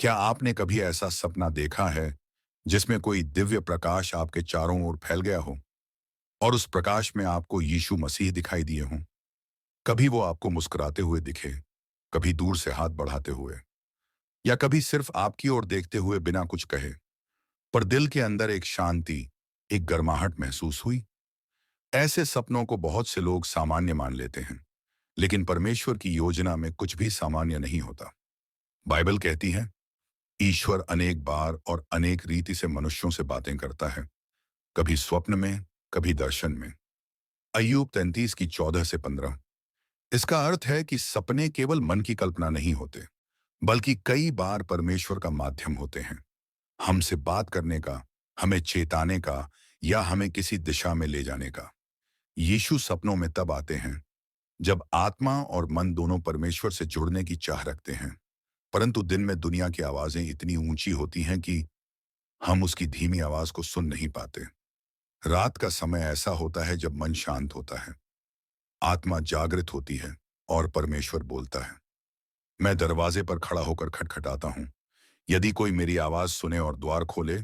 क्या आपने कभी ऐसा सपना देखा है जिसमें कोई दिव्य प्रकाश आपके चारों ओर फैल गया हो और उस प्रकाश में आपको यीशु मसीह दिखाई दिए हों? कभी वो आपको मुस्कुराते हुए दिखे, कभी दूर से हाथ बढ़ाते हुए, या कभी सिर्फ आपकी ओर देखते हुए बिना कुछ कहे, पर दिल के अंदर एक शांति, एक गर्माहट महसूस हुई। ऐसे सपनों को बहुत से लोग सामान्य मान लेते हैं, लेकिन परमेश्वर की योजना में कुछ भी सामान्य नहीं होता। बाइबल कहती है, ईश्वर अनेक बार और अनेक रीति से मनुष्यों से बातें करता है, कभी स्वप्न में, कभी दर्शन में। अय्यूब 33 की 14 से 15। इसका अर्थ है कि सपने केवल मन की कल्पना नहीं होते, बल्कि कई बार परमेश्वर का माध्यम होते हैं, हमसे बात करने का, हमें चेताने का, या हमें किसी दिशा में ले जाने का। यीशु सपनों में तब आते हैं जब आत्मा और मन दोनों परमेश्वर से जुड़ने की चाह रखते हैं, परंतु दिन में दुनिया की आवाजें इतनी ऊंची होती हैं कि हम उसकी धीमी आवाज को सुन नहीं पाते। रात का समय ऐसा होता है जब मन शांत होता है, आत्मा जागृत होती है और परमेश्वर बोलता है। मैं दरवाजे पर खड़ा होकर खटखटाता हूं। यदि कोई मेरी आवाज सुने और द्वार खोले,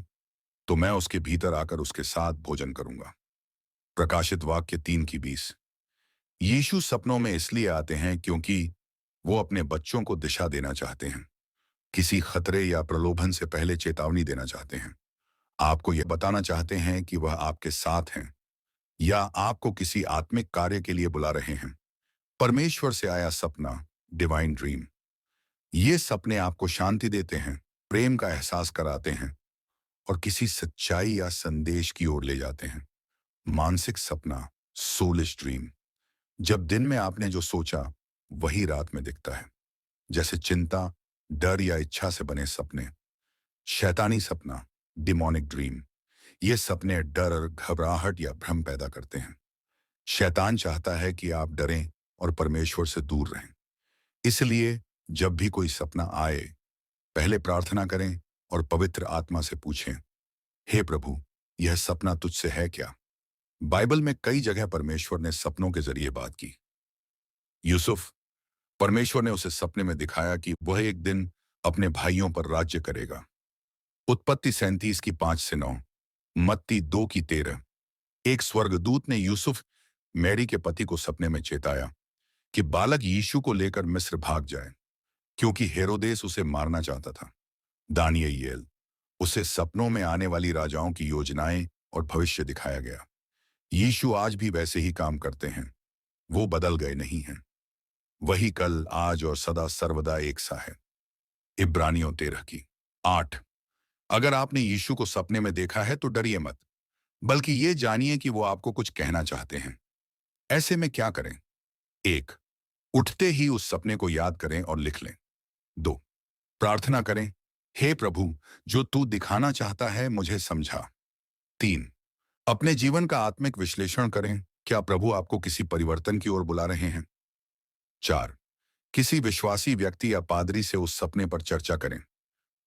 तो मैं उसके भीतर आकर उसके साथ भोजन करूंगा। प्रकाशित वाक्य 3 की 20। यीशु सपनों में इसलिए आते हैं क्योंकि वो अपने बच्चों को दिशा देना चाहते हैं, किसी खतरे या प्रलोभन से पहले चेतावनी देना चाहते हैं, आपको यह बताना चाहते हैं कि वह आपके साथ हैं, या आपको किसी आत्मिक कार्य के लिए बुला रहे हैं। परमेश्वर से आया सपना, डिवाइन ड्रीम। ये सपने आपको शांति देते हैं, प्रेम का एहसास कराते हैं और किसी सच्चाई या संदेश की ओर ले जाते हैं। मानसिक सपना, सोलिश ड्रीम। जब दिन में आपने जो सोचा वही रात में दिखता है, जैसे चिंता, डर या इच्छा से बने सपने। शैतानी सपना, डिमोनिक ड्रीम। ये सपने डर, घबराहट या भ्रम पैदा करते हैं। शैतान चाहता है कि आप डरें और परमेश्वर से दूर रहें। इसलिए जब भी कोई सपना आए, पहले प्रार्थना करें और पवित्र आत्मा से पूछें, हे प्रभु, यह सपना तुझसे है क्या? बाइबल में कई जगह परमेश्वर ने सपनों के जरिए बात की। यूसुफ, परमेश्वर ने उसे सपने में दिखाया कि वह एक दिन अपने भाइयों पर राज्य करेगा। उत्पत्ति 37 की 5 से 9। मत्ती 2 की 13। एक स्वर्गदूत ने यूसुफ, मैरी के पति को सपने में चेताया कि बालक यीशु को लेकर मिस्र भाग जाए, क्योंकि हेरोदेस उसे मारना चाहता था। दानिय्येल, उसे सपनों में आने वाली राजाओं की योजनाएं और भविष्य दिखाया गया। यीशु आज भी वैसे ही काम करते हैं, वो बदल गए नहीं हैं। वही कल, आज और सदा सर्वदा एक सा है। इब्रानियों 13 की 8। अगर आपने यीशु को सपने में देखा है तो डरिए मत, बल्कि ये जानिए कि वो आपको कुछ कहना चाहते हैं। ऐसे में क्या करें? 1, उठते ही उस सपने को याद करें और लिख लें। 2, प्रार्थना करें, हे प्रभु, जो तू दिखाना चाहता है मुझे समझा। 3, अपने जीवन का आत्मिक विश्लेषण करें, क्या प्रभु आपको किसी परिवर्तन की ओर बुला रहे हैं? 4, किसी विश्वासी व्यक्ति या पादरी से उस सपने पर चर्चा करें,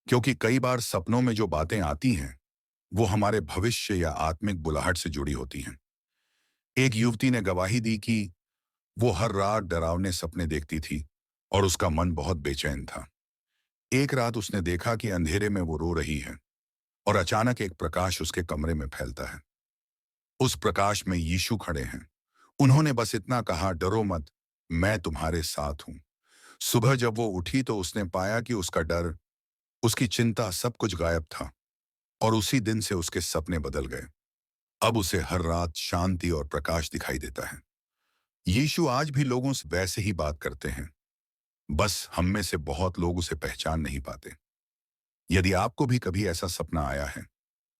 क्योंकि कई बार सपनों में जो बातें आती हैं वो हमारे भविष्य या आत्मिक बुलाहट से जुड़ी होती हैं। एक युवती ने गवाही दी कि वो हर रात डरावने सपने देखती थी और उसका मन बहुत बेचैन था। एक रात उसने देखा कि अंधेरे में वो रो रही है और अचानक एक प्रकाश उसके कमरे में फैलता है। उस प्रकाश में यीशु खड़े हैं। उन्होंने बस इतना कहा, डरो मत, मैं तुम्हारे साथ हूं। सुबह जब वो उठी तो उसने पाया कि उसका डर, उसकी चिंता, सब कुछ गायब था, और उसी दिन से उसके सपने बदल गए। अब उसे हर रात शांति और प्रकाश दिखाई देता है। यीशु आज भी लोगों से वैसे ही बात करते हैं, बस हम में से बहुत लोग उसे पहचान नहीं पाते। यदि आपको भी कभी ऐसा सपना आया है,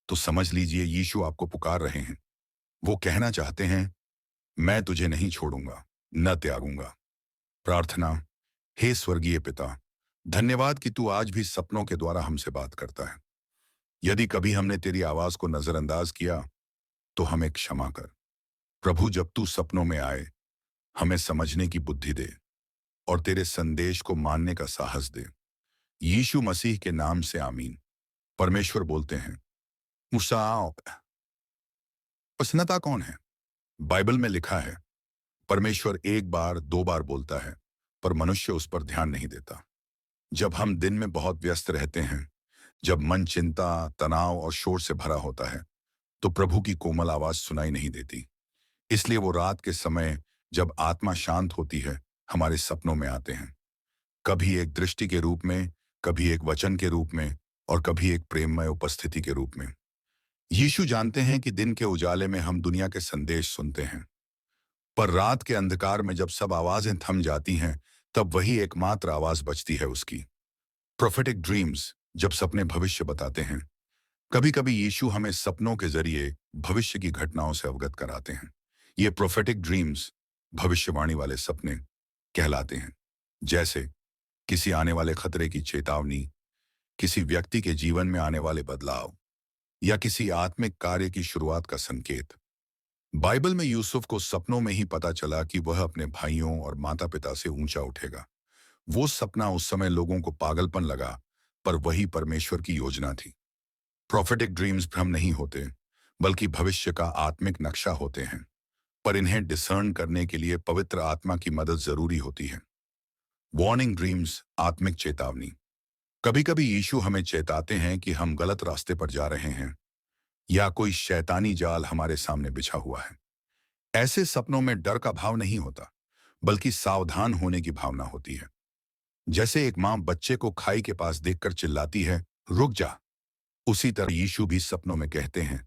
तो समझ लीजिए यीशु आपको पुकार रहे हैं। वो कहना चाहते हैं, मैं तुझे नहीं छोड़ूंगा, न त्यागूंगा। प्रार्थना। हे स्वर्गीय पिता, धन्यवाद कि तू आज भी सपनों के द्वारा हमसे बात करता है। यदि कभी हमने तेरी आवाज को नजरअंदाज किया, तो हमें क्षमा कर। प्रभु, जब तू सपनों में आए, हमें समझने की बुद्धि दे और तेरे संदेश को मानने का साहस दे। यीशु मसीह के नाम से आमीन। परमेश्वर बोलते हैं, मूसा, प्रसन्नता कौन है? बाइबल में लिखा है, परमेश्वर एक बार, दो बार बोलता है, पर मनुष्य उस पर ध्यान नहीं देता। जब हम दिन में बहुत व्यस्त रहते हैं, जब मन चिंता, तनाव और शोर से भरा होता है, तो प्रभु की कोमल आवाज सुनाई नहीं देती। इसलिए वो रात के समय, जब आत्मा शांत होती है, हमारे सपनों में आते हैं। कभी एक दृष्टि के रूप में, कभी एक वचन के रूप में, और कभी एक प्रेममय उपस्थिति के रूप में। यीशु जानते हैं कि दिन के उजाले में हम दुनिया के संदेश सुनते हैं, पर रात के अंधकार में जब सब आवाजें थम जाती हैं, तब वही एकमात्र आवाज बचती है उसकी। प्रोफेटिक ड्रीम्स, जब सपने भविष्य बताते हैं। कभी कभी यीशु हमें सपनों के जरिए भविष्य की घटनाओं से अवगत कराते हैं। ये प्रोफेटिक ड्रीम्स, भविष्यवाणी वाले सपने कहलाते हैं। जैसे किसी आने वाले खतरे की चेतावनी, किसी व्यक्ति के जीवन में आने वाले बदलाव, या किसी आत्मिक कार्य की शुरुआत का संकेत। बाइबल में यूसुफ को सपनों में ही पता चला कि वह अपने भाइयों और माता पिता से ऊंचा उठेगा। वो सपना उस समय लोगों को पागलपन लगा, पर वही परमेश्वर की योजना थी। प्रोफेटिक ड्रीम्स भ्रम नहीं होते, बल्कि भविष्य का आत्मिक नक्शा होते हैं, पर इन्हें डिसर्न करने के लिए पवित्र आत्मा की मदद जरूरी होती है। वार्निंग ड्रीम्स, आत्मिक चेतावनी। कभी कभी यीशु हमें चेताते हैं कि हम गलत रास्ते पर जा रहे हैं, या कोई शैतानी जाल हमारे सामने बिछा हुआ है। ऐसे सपनों में डर का भाव नहीं होता, बल्कि सावधान होने की भावना होती है। जैसे एक मां बच्चे को खाई के पास देखकर चिल्लाती है, रुक जा। उसी तरह यीशु भी सपनों में कहते हैं,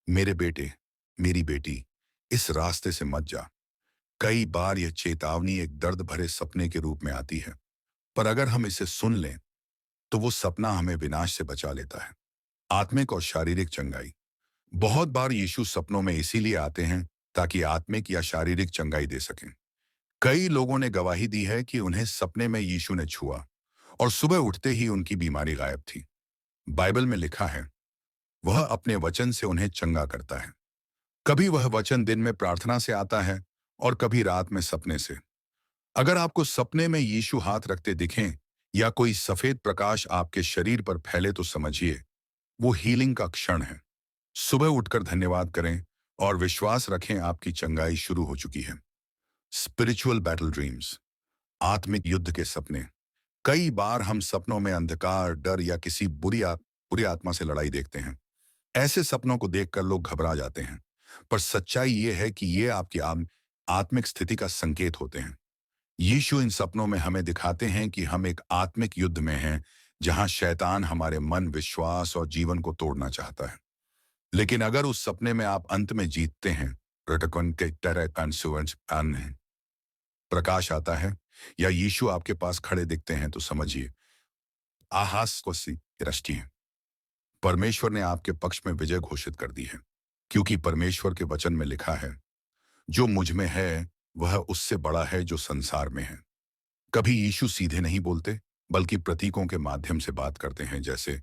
मेरे बेटे, मेरी बेटी, इस रास्ते से मत जा। कई बार यह चेतावनी एक दर्द भरे सपने के रूप में आती है, पर अगर हम इसे सुन लें, तो वो सपना हमें विनाश से बचा लेता है। आत्मिक और शारीरिक चंगाई। बहुत बार यीशु सपनों में इसीलिए आते हैं ताकि आत्मिक या शारीरिक चंगाई दे सकें। कई लोगों ने गवाही दी है कि उन्हें सपने में यीशु ने छुआ, और सुबह उठते ही उनकी बीमारी गायब थी। बाइबल में लिखा है, वह अपने वचन से उन्हें चंगा करता है। कभी वह वचन दिन में प्रार्थना से आता है, और कभी रात में सपने से। अगर आपको सपने में यीशु हाथ रखते दिखें, या कोई सफेद प्रकाश आपके शरीर पर फैले, तो समझिए वो हीलिंग का क्षण है। सुबह उठकर धन्यवाद करें और विश्वास रखें, आपकी चंगाई शुरू हो चुकी है। स्पिरिचुअल बैटल ड्रीम्स, आत्मिक युद्ध के सपने। कई बार हम सपनों में अंधकार, डर या किसी बुरी आत्मा से लड़ाई देखते हैं। ऐसे सपनों को देखकर लोग घबरा जाते हैं, पर सच्चाई ये है कि ये आपकी आत्मिक स्थिति का संकेत होते हैं। यीशु इन सपनों में हमें दिखाते हैं कि हम एक आत्मिक युद्ध में हैं, जहां शैतान हमारे मन, विश्वास और जीवन को तोड़ना चाहता है। लेकिन अगर उस सपने में आप अंत में जीतते हैं, रटकन के तरह कंसुवेंस है, प्रकाश आता है, या यीशु आपके पास खड़े दिखते हैं, तो समझिए आहास को सी दृष्टि है। परमेश्वर ने आपके पक्ष में विजय घोषित कर दी है, क्योंकि परमेश्वर के वचन में लिखा है, जो मुझ में है वह उससे बड़ा है जो संसार में है। कभी यीशु सीधे नहीं बोलते, बल्कि प्रतीकों के माध्यम से बात करते हैं, जैसे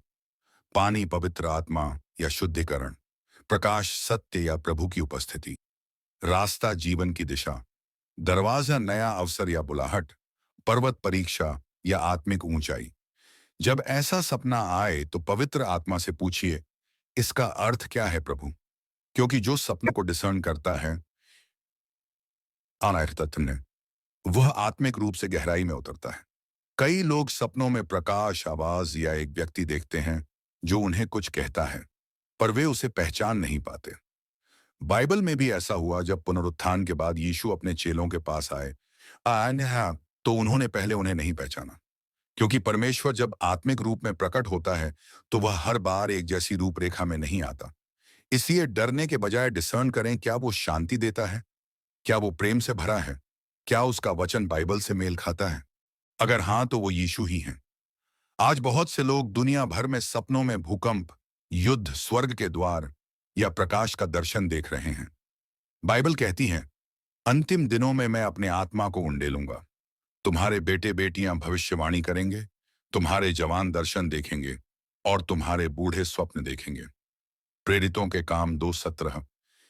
पानी, पवित्र आत्मा या शुद्धिकरण, प्रकाश, सत्य या प्रभु की उपस्थिति, रास्ता, जीवन की दिशा, दरवाजा, नया अवसर या बुलाहट, पर्वत, परीक्षा या आत्मिक ऊंचाई। जब ऐसा सपना आए, तो पवित्र आत्मा से पूछिए, इसका अर्थ क्या है प्रभु? क्योंकि जो सपने को डिसर्न करता है, तत्व ने, वह आत्मिक रूप से गहराई में उतरता है। कई लोग सपनों में प्रकाश, आवाज या एक व्यक्ति देखते हैं जो उन्हें कुछ कहता है, पर वे उसे पहचान नहीं पाते। बाइबल में भी ऐसा हुआ, जब पुनरुत्थान के बाद यीशु अपने चेलों के पास आए, तो उन्होंने पहले उन्हें नहीं पहचाना। क्योंकि परमेश्वर जब आत्मिक रूप में प्रकट होता है, तो वह हर बार एक जैसी रूपरेखा में नहीं आता। इसलिए डरने के बजाय डिसर्न करें, क्या वो शांति देता है, क्या वो प्रेम से भरा है, क्या उसका वचन बाइबल से मेल खाता है। अगर हाँ, तो वो यीशु ही है। आज बहुत से लोग दुनिया भर में सपनों में भूकंप, युद्ध, स्वर्ग के द्वार या प्रकाश का दर्शन देख रहे हैं। बाइबल कहती है, अंतिम दिनों में मैं अपने आत्मा को उंडेलूंगा। तुम्हारे बेटे बेटियां भविष्यवाणी करेंगे, तुम्हारे जवान दर्शन देखेंगे, और तुम्हारे बूढ़े स्वप्न देखेंगे। प्रेरितों के काम 2:17।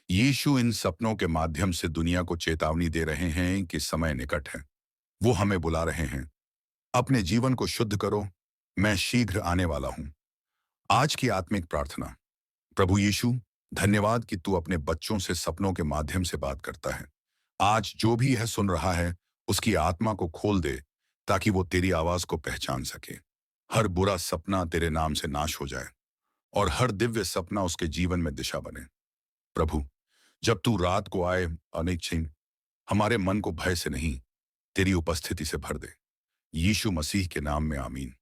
यीशु इन सपनों के माध्यम से दुनिया को चेतावनी दे रहे हैं कि समय निकट है। वो हमें बुला रहे हैं, अपने जीवन को शुद्ध करो, मैं शीघ्र आने वाला हूं। आज की आत्मिक प्रार्थना। प्रभु यीशु, धन्यवाद कि तू अपने बच्चों से सपनों के माध्यम से बात करता है। आज जो भी यह सुन रहा है, उसकी आत्मा को खोल दे, ताकि वो तेरी आवाज को पहचान सके। हर बुरा सपना तेरे नाम से नाश हो जाए और हर दिव्य सपना उसके जीवन में दिशा बने। प्रभु, जब तू रात को आए अनिच्छिन, हमारे मन को भय से नहीं, तेरी उपस्थिति से भर दे। यीशु मसीह के नाम में आमीन।